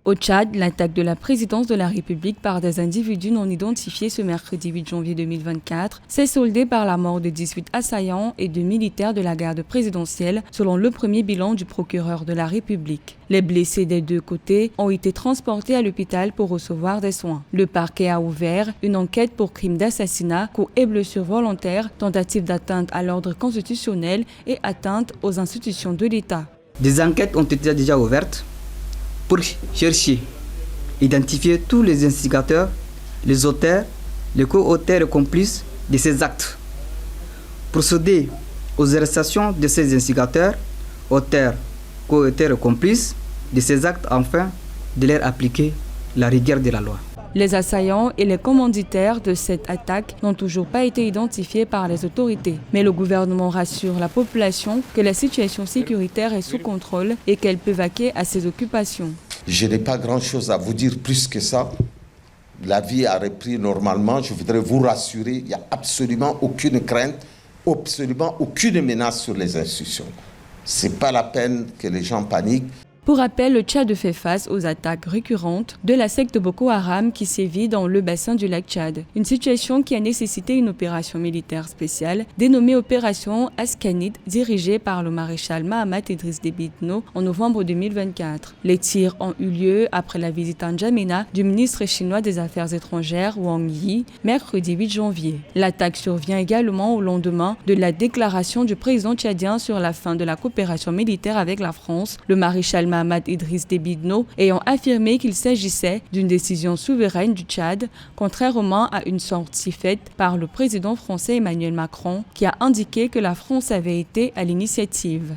Au Tchad, l'attaque de la présidence de la République par des individus non identifiés ce mercredi 8 janvier 2024 s'est soldée par la mort de 18 assaillants et 2 militaires de la garde présidentielle, selon le premier bilan du procureur de la République. Les blessés des deux côtés ont été transportés à l'hôpital pour recevoir des soins. Le parquet a ouvert une enquête pour crimes d'assassinat, coups et blessures volontaires, tentative d'atteinte à l'ordre constitutionnel et atteinte aux institutions de l'État. Des enquêtes ont été déjà ouvertes pour chercher, identifier tous les instigateurs, les auteurs, les co-auteurs et complices de ces actes. Procéder aux arrestations de ces instigateurs, auteurs, co-auteurs et complices de ces actes afin de leur appliquer la rigueur de la loi. Les assaillants et les commanditaires de cette attaque n'ont toujours pas été identifiés par les autorités. Mais le gouvernement rassure la population que la situation sécuritaire est sous contrôle et qu'elle peut vaquer à ses occupations. Je n'ai pas grand-chose à vous dire plus que ça. La vie a repris normalement. Je voudrais vous rassurer, il n'y a absolument aucune crainte, absolument aucune menace sur les institutions. Ce n'est pas la peine que les gens paniquent. Pour rappel, le Tchad fait face aux attaques récurrentes de la secte Boko Haram qui sévit dans le bassin du lac Tchad. Une situation qui a nécessité une opération militaire spéciale dénommée Opération Askanid, dirigée par le maréchal Mahamat Idriss Déby Itno en novembre 2024. Les tirs ont eu lieu après la visite à N'Djamena du ministre chinois des Affaires étrangères Wang Yi, mercredi 8 janvier. L'attaque survient également au lendemain de la déclaration du président tchadien sur la fin de la coopération militaire avec la France. Le maréchal Mahamat Idriss Déby Itno ayant affirmé qu'il s'agissait d'une décision souveraine du Tchad, contrairement à une sortie faite par le président français Emmanuel Macron qui a indiqué que la France avait été à l'initiative.